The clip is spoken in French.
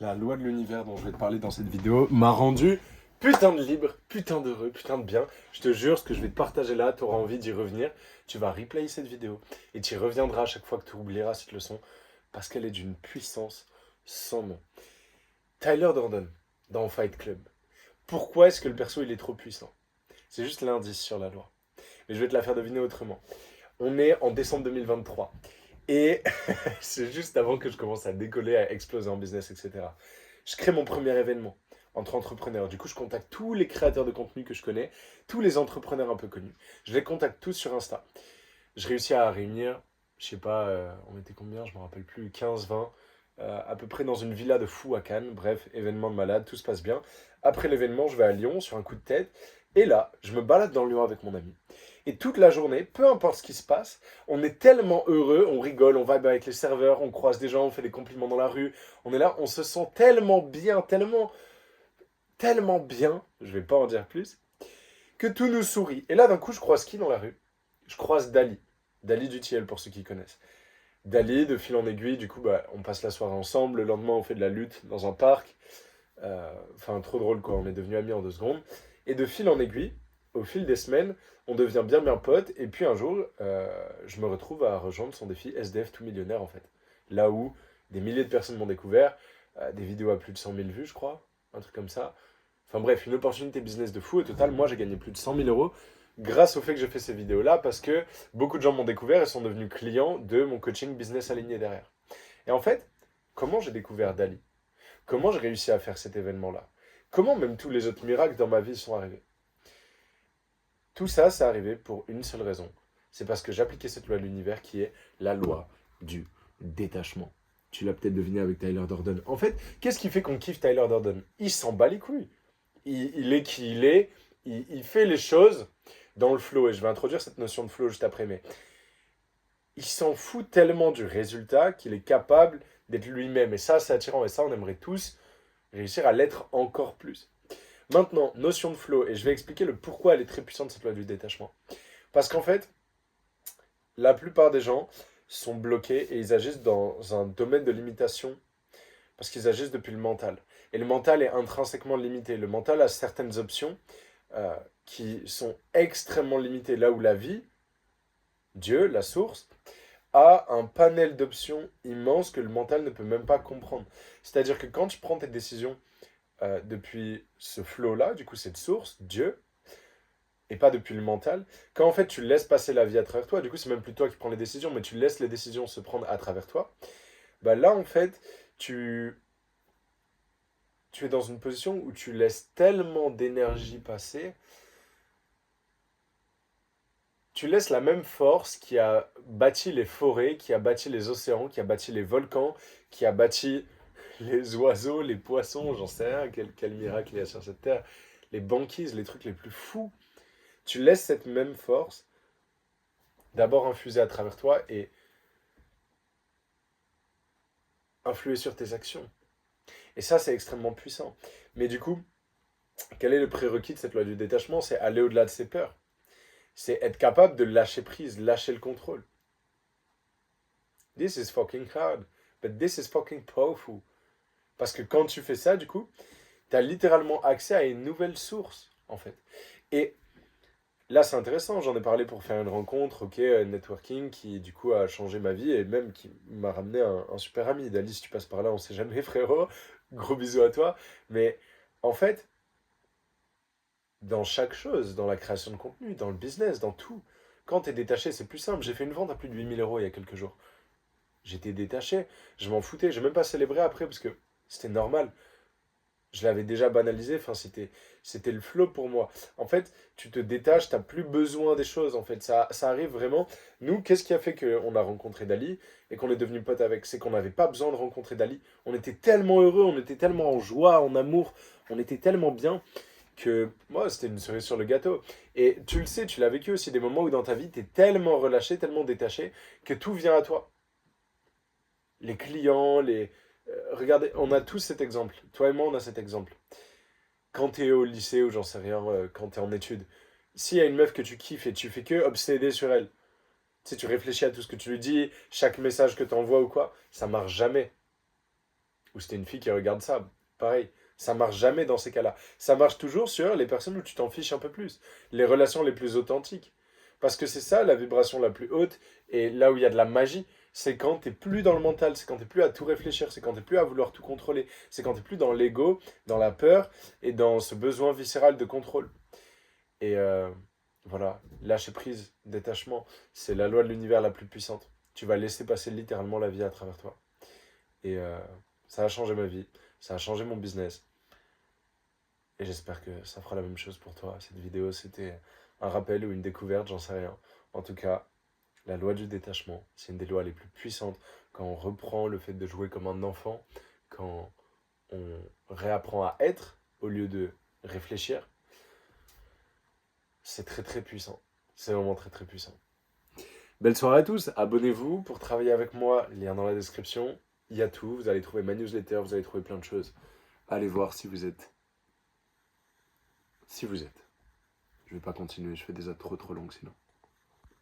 La loi de l'univers dont je vais te parler dans cette vidéo m'a rendu putain de libre, putain d'heureux, putain de bien. Je te jure, ce que je vais te partager là, tu auras envie d'y revenir. Tu vas replayer cette vidéo et tu y reviendras à chaque fois que tu oublieras cette leçon parce qu'elle est d'une puissance sans nom. Tyler Durden, dans Fight Club. Pourquoi est-ce que le perso il est trop puissant? C'est juste l'indice sur la loi. Mais je vais te la faire deviner autrement. On est en décembre 2023. Et c'est juste avant que je commence à décoller, à exploser en business, etc. Je crée mon premier événement entre entrepreneurs. Du coup, je contacte tous les créateurs de contenu que je connais, tous les entrepreneurs un peu connus. Je les contacte tous sur Insta. Je réussis à réunir, je sais pas, on était combien, je me rappelle plus, 15, 20, à peu près dans une villa de fou à Cannes. Bref, événement de malade, tout se passe bien. Après l'événement, je vais à Lyon sur un coup de tête. Et là, je me balade dans Lyon avec mon ami. Et toute la journée, peu importe ce qui se passe, on est tellement heureux, on rigole, on vibe avec les serveurs, on croise des gens, on fait des compliments dans la rue. On est là, on se sent tellement bien, tellement bien, je vais pas en dire plus, que tout nous sourit. Et là, d'un coup, je croise qui dans la rue? Je croise Dali. Dali du Tiel, pour ceux qui connaissent. Dali, de fil en aiguille, du coup, bah, on passe la soirée ensemble. Le lendemain, on fait de la lutte dans un parc. Enfin, trop drôle, quoi. On est devenus amis en 2 secondes. Et de fil en aiguille, au fil des semaines, on devient bien bien potes. Et puis un jour, je me retrouve à rejoindre son défi SDF tout millionnaire, en fait. Là où des milliers de personnes m'ont découvert, des vidéos à plus de 100 000 vues, je crois, un truc comme ça. Enfin bref, une opportunité business de fou. Au total, moi, j'ai gagné plus de 100 000 euros grâce au fait que j'ai fait ces vidéos-là parce que beaucoup de gens m'ont découvert et sont devenus clients de mon coaching business aligné derrière. Et en fait, comment j'ai découvert Dali? Comment j'ai réussi à faire cet événement-là? Comment même tous les autres miracles dans ma vie sont arrivés? Tout ça, c'est arrivé pour une seule raison. C'est parce que j'appliquais cette loi de l'univers qui est la loi du détachement. Tu l'as peut-être deviné avec Tyler Durden. En fait, qu'est-ce qui fait qu'on kiffe Tyler Durden? Il s'en bat les couilles. Il est qui il est. Il fait les choses dans le flow. Et je vais introduire cette notion de flow juste après. Mais il s'en fout tellement du résultat qu'il est capable d'être lui-même. Et ça, c'est attirant. Et ça, on aimerait tous réussir à l'être encore plus. Maintenant, notion de flow, et je vais expliquer le pourquoi elle est très puissante, cette loi du détachement. Parce qu'en fait, la plupart des gens sont bloqués et ils agissent dans un domaine de limitation parce qu'ils agissent depuis le mental. Et le mental est intrinsèquement limité. Le mental a certaines options euh, qui sont extrêmement limitées, là où la vie, Dieu, la source, a un panel d'options immense que le mental ne peut même pas comprendre. C'est-à-dire que quand tu prends tes décisions depuis ce flow-là, du coup cette source, Dieu, et pas depuis le mental, quand en fait tu laisses passer la vie à travers toi, du coup c'est même plus toi qui prends les décisions, mais tu laisses les décisions se prendre à travers toi, bah là en fait tu, tu es dans une position où tu laisses tellement d'énergie passer, tu laisses la même force qui a bâti les forêts, qui a bâti les océans, qui a bâti les volcans, qui a bâti les oiseaux, les poissons, j'en sais rien, quel miracle il y a sur cette terre, les banquises, les trucs les plus fous. Tu laisses cette même force d'abord infuser à travers toi et influer sur tes actions. Et ça, c'est extrêmement puissant. Mais du coup, quel est le prérequis de cette loi du détachement? C'est aller au-delà de ses peurs. C'est être capable de lâcher prise, lâcher le contrôle. This is fucking hard, but this is fucking powerful. Parce que quand tu fais ça, du coup, tu as littéralement accès à une nouvelle source, en fait. Et là, c'est intéressant, j'en ai parlé pour faire une rencontre, ok, networking, qui du coup a changé ma vie et même qui m'a ramené un super ami. Dali, si tu passes par là, on sait jamais, frérot. Gros bisous à toi. Mais en fait, dans chaque chose, dans la création de contenu, dans le business, dans tout, quand tu es détaché, c'est plus simple. J'ai fait une vente à plus de 8 000 euros il y a quelques jours. J'étais détaché, je m'en foutais, j'ai même pas célébré après parce que c'était normal. Je l'avais déjà banalisé, enfin c'était le flow pour moi. En fait, tu te détaches, tu n'as plus besoin des choses en fait, ça arrive vraiment. Nous, qu'est-ce qui a fait qu'on a rencontré Dali et qu'on est devenu pote avec? C'est qu'on n'avait pas besoin de rencontrer Dali. On était tellement heureux, on était tellement en joie, en amour, on était tellement bien que moi, c'était une cerise sur le gâteau. Et tu le sais, tu l'as vécu aussi, des moments où dans ta vie, tu es tellement relâché, tellement détaché que tout vient à toi. Les clients, les... regardez, on a tous cet exemple. Toi et moi, on a cet exemple. Quand t'es au lycée ou j'en sais rien, quand t'es en études, s'il y a une meuf que tu kiffes et tu fais que obséder sur elle, tu sais, tu réfléchis à tout ce que tu lui dis, chaque message que tu envoies ou quoi, ça marche jamais. ou si t'es une fille qui regarde ça, pareil. Ça marche jamais dans ces cas-là. Ça marche toujours sur les personnes où tu t'en fiches un peu plus. Les relations les plus authentiques. Parce que c'est ça la vibration la plus haute. Et là où il y a de la magie, c'est quand t'es plus dans le mental, c'est quand t'es plus à tout réfléchir, c'est quand t'es plus à vouloir tout contrôler, c'est quand t'es plus dans l'ego, dans la peur et dans ce besoin viscéral de contrôle. Et voilà, lâcher prise, détachement, c'est la loi de l'univers la plus puissante. Tu vas laisser passer littéralement la vie à travers toi. Et ça a changé ma vie, ça a changé mon business. Et j'espère que ça fera la même chose pour toi. Cette vidéo, c'était un rappel ou une découverte, j'en sais rien. En tout cas, la loi du détachement, c'est une des lois les plus puissantes. Quand on reprend le fait de jouer comme un enfant, quand on réapprend à être au lieu de réfléchir, c'est très très puissant. C'est vraiment très très puissant. Belle soirée à tous, abonnez-vous pour travailler avec moi, lien dans la description. Il y a tout, vous allez trouver ma newsletter, vous allez trouver plein de choses. Allez voir si vous êtes. Si vous êtes. Je vais pas continuer, je fais des ads trop longues sinon.